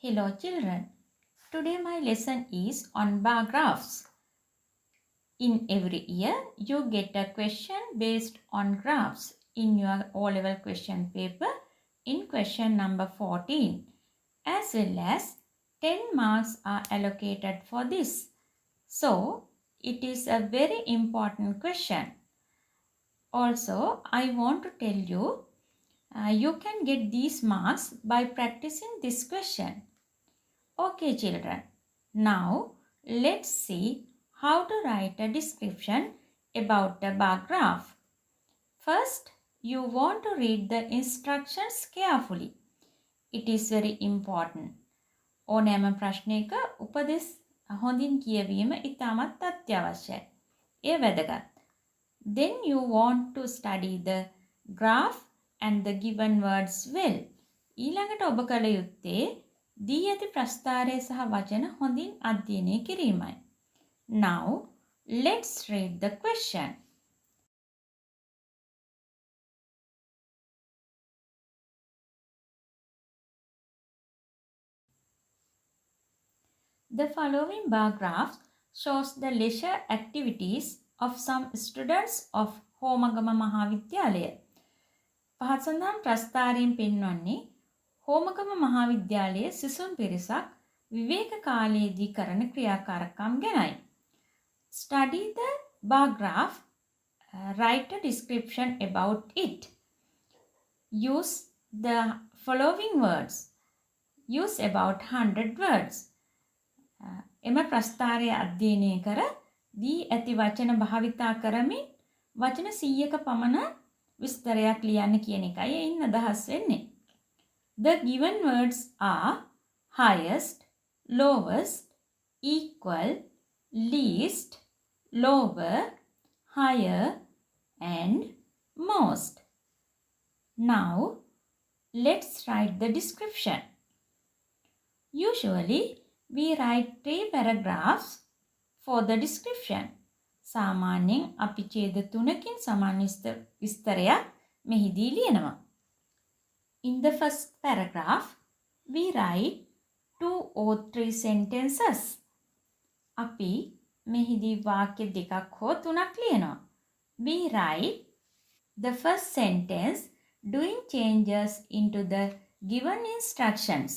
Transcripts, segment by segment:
Hello children. Today my lesson is on bar graphs. In every year you get a question based on graphs in your O-level question paper in question number 14, as well as 10 marks are allocated for this. So it is a very important question. Also I want to tell you you can get these marks by practicing this question. Okay children, now let's see how to write a description about the bar graph. First, you want to read the instructions carefully. It is very important. ඕනෑම ප්‍රශ්නයක උපදෙස් හොඳින් කියවීම ඉතාමත් අත්‍යවශ්‍යයි. එය වැදගත්. Then you want to study the graph and the given words well. ඊළඟට ඔබ කළ යුත්තේ දී ඇති ප්‍රස්ථාරය සහ වචන හොඳින් අධ්‍යයනය කිරීමයි. Now, let's read the question. The following bar graph shows the leisure activities of some students of Homagama මහාවිද්‍යාලය. පහත සඳහන් ප්‍රස්ථාරයෙන් පෙන්වන්නේ හෝමගම මහාවිද්‍යාලයේ සිසුන් පිරිසක් විවේක කාලයේදී කරන ක්‍රියාකාරකම් ගැනයි. Study the bar graph, write a description about it. Use the following words. Use about 100 words. එම ප්‍රස්ථාරය අධ්‍යයනය කර දී ඇති වචන භාවිතා කරමින් වචන 100ක පමණ විස්තරයක් ලියන්න කියන එකයි එයින් අදහස් වෙන්නේ. The given words are highest, lowest, equal, least, lower, higher and most. Now let's write the description. Usually we write 3 paragraphs for the description. සාමාන්‍යයෙන් අපි ඡේද 3කින් සමාන විස්තරයක් මෙහිදී ලියනවා. In the first paragraph we write 2 or 3 sentences. අපි මෙහිදී වාක්‍ය දෙකක් හෝ තුනක් ලියනවා. We write the first sentence doing changes into the given instructions.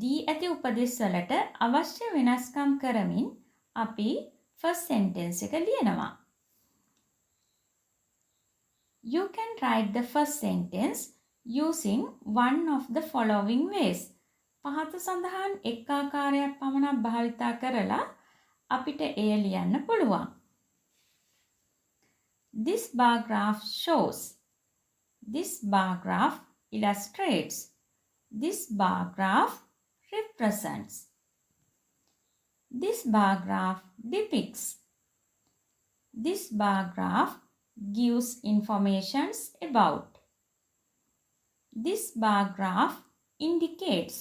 දී ඇති උපදෙස් වලට අවශ්‍ය වෙනස්කම් කරමින් අපි first sentence එක ලියනවා. You can write the first sentence using one of the following ways. පහත සඳහන් එක් ආකාරයක් පමණක් භාවිතා කරලා අපිට එය ලියන්න පුළුවන්. This bar graph shows. This bar graph illustrates. This bar graph represents. This bar graph depicts. This bar graph gives informations about. This bar graph indicates.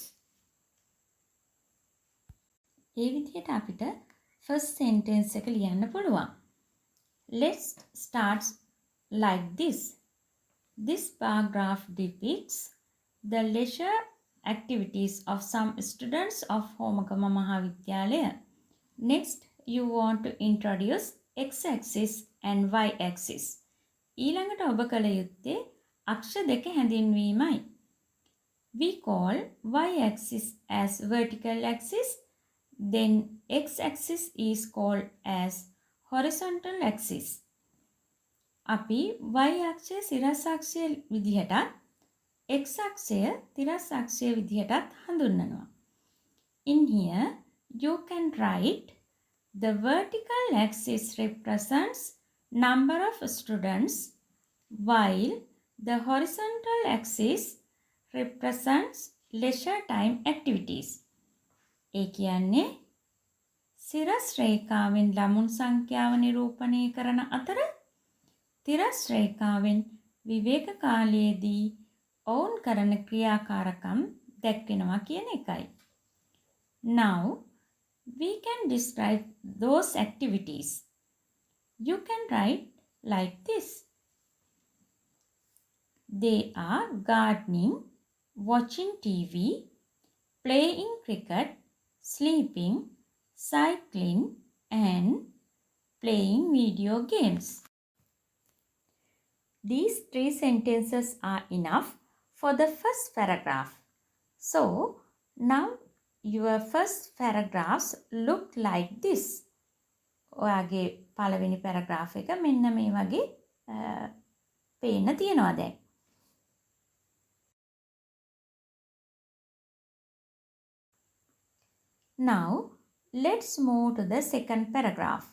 ඒ විදිහට අපිට first sentence එක ලියන්න පුළුවන්. Let's start like this. This bar graph depicts the leisure activities of some students of Homagama මහාවිද්‍යාලය. Next, you want to introduce x-axis and y-axis. ඊළඟට ඔබ කළ යුත්තේ අක්ෂ දෙක හැඳින්වීමයි. We call y-axis as vertical axis, then x-axis is called as horizontal axis. අපි y-අක්ෂය සිරස් අක්ෂය විදිහටත් x-අක්ෂය තිරස් අක්ෂය විදිහටත් හඳුන්වනවා. In here, you can write the vertical axis represents number of students while the horizontal axis represents leisure time activities. ඒ කියන්නේ සිරස් රේඛාවෙන් ළමුන් සංඛ්‍යාව නිරූපණය කරන අතර තිරස් රේඛාවෙන් විවේක කාලයේදී ඔවුන් කරන ක්‍රියාකාරකම් දැක්වෙනවා කියන එකයි. Now we can describe those activities. You can write like this. They are gardening, watching TV, playing cricket, sleeping, cycling, and playing video games. These three sentences are enough for the first paragraph. So, now your first paragraphs look like this. ඔයාගේ පළවෙනි paragraph එක මෙන්න මේ වගේ පේන්න තියෙනවා දැන්. Now, let's move to the second paragraph.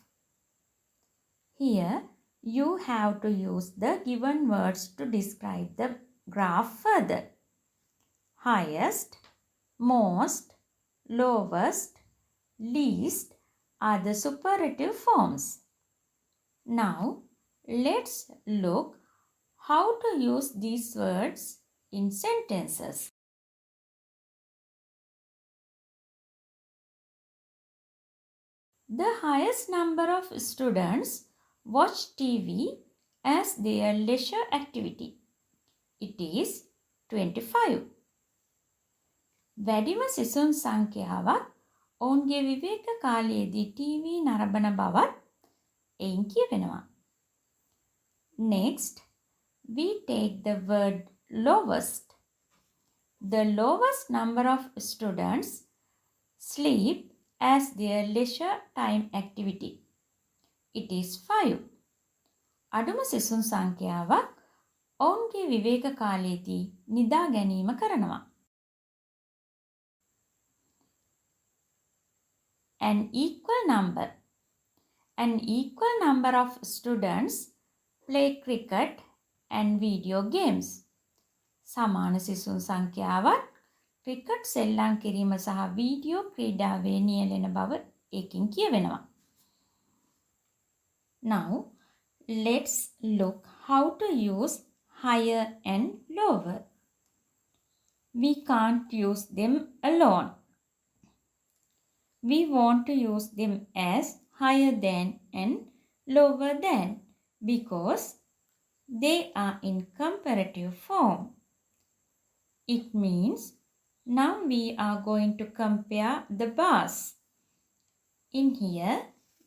Here, you have to use the given words to describe the graph further. Highest, most, lowest, least are the superlative forms. Now, let's look how to use these words in sentences. The highest number of students watch TV as their leisure activity. It is 25. වැඩිම සිසුන් සංඛ්‍යාවක් ඔවුන්ගේ විවේක කාලයේදී TV නරඹන බවත් එයින් කියවෙනවා. Next, we take the word lowest. The lowest number of students sleep as their leisure time activity. It is 5. අඩුම සිසුන් සංඛ්‍යාවක් ඔවුන්ගේ විවේක කාලයේදී නිදා ගැනීම කරනවා. An equal number of students play cricket and video games. සමාන සිසුන් සංඛ්‍යාවක් ක්‍රිකට් සෙල්ලම් කිරීම සහ වීඩියෝ ක්‍රීඩාවේ නියැලෙන බව ඒකින් කියවෙනවා. Now, let's look how to use higher and lower. We can't use them alone. We want to use them as higher than and lower than because they are in comparative form. It means now we are going to compare the bars. In here,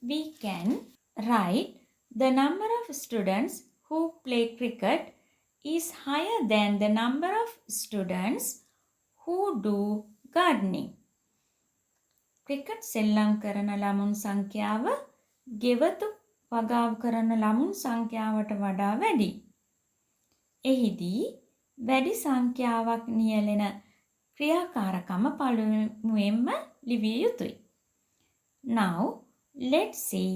we can write the number of students who play cricket is higher than the number of students who do gardening. Cricket සෙල්ලම් කරන ළමුන් සංඛ්‍යාව ගෙවතු වගාව කරන ළමුන් සංඛ්‍යාවට වඩා වැඩි. එහිදී වැඩි සංඛ්‍යාවක් නියැලෙන ක්‍රියාකාරකම පළමුවෙන්ම ලිවිය යුතුයි. Now, let's see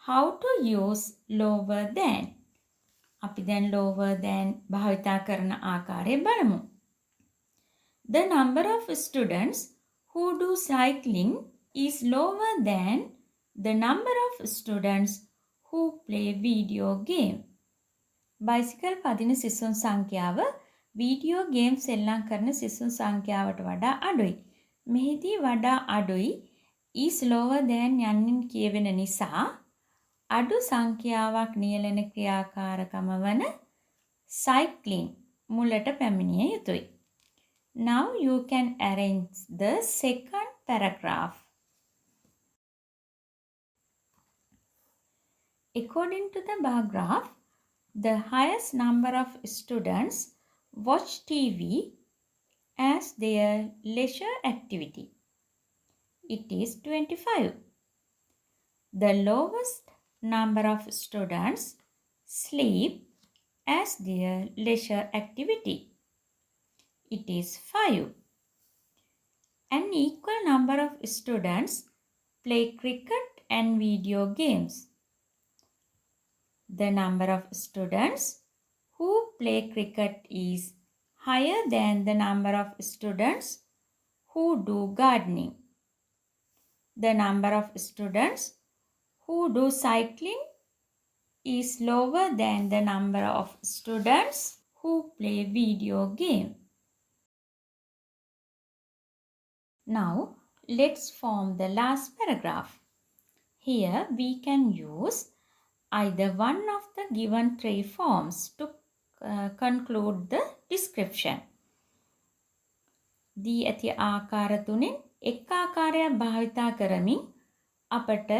how to use lower than. අපි දැන් lower than භාවිතා කරන ආකාරය බලමු. The number of students who do cycling is lower than the number of students who play video game. Bicycle පදින සිසුන් සංඛ්‍යාව වීඩියෝ ගේම් සෙල්ලම් කරන සිසුන් සංඛ්‍යාවට වඩා අඩුයි. මෙහිදී වඩා අඩුයි is lower than යන්නින් කියවෙන නිසා අඩු සංඛ්‍යාවක් නියැලෙන ක්‍රියාකාරකම වන cycling මුලට පැමිණිය යුතුයි. Now you can arrange the second paragraph. According to the bar graph, the highest number of students watch TV as their leisure activity. It is 25. The lowest number of students sleep as their leisure activity. It is 5. An equal number of students play cricket and video games. The number of students who play cricket is higher than the number of students who do gardening. The number of students who do cycling is lower than the number of students who play video game. Now, let's form the last paragraph. Here, we can use either one of the given three forms to conclude the description. දී ඇති ආකාර තුනෙන් එක් ආකාරයක් භාවිතා කරමින් අපට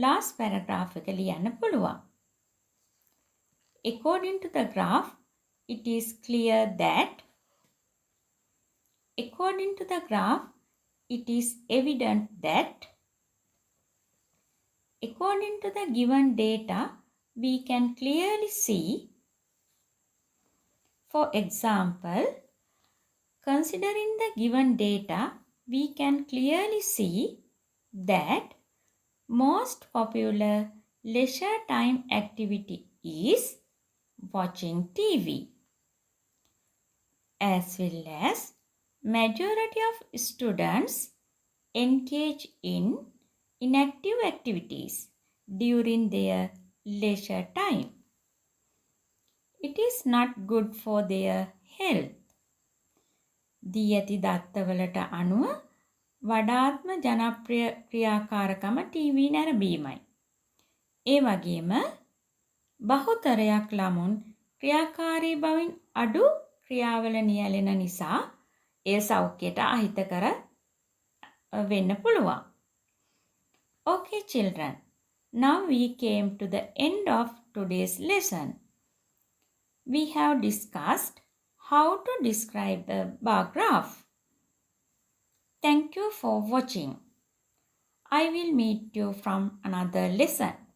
last paragraph එක ලියන්න පුළුවන්. According to the graph, it is clear that according to the graph, it is evident that according to the given data, we can clearly see, for example, considering the given data, we can clearly see that most popular leisure time activity is watching TV, as well as majority of students engage in inactive activities during their leisure time. It is not good for their health. දී ඇති දත්තවලට අනුව වඩාත්ම ජනප්‍රිය ක්‍රියාකාරකම TV නැරඹීමයි. ඒ වගේම බහුතරයක් ළමුන් ක්‍රියාකාරී බවින් අඩු ක්‍රියාවල නියැලෙන නිසා එය සෞඛ්‍යයට අහිතකර වෙන්න පුළුවන්. Okay children, now we came to the end of today's lesson. We have discussed how to describe the bar graph. Thank you for watching. I will meet you from another lesson.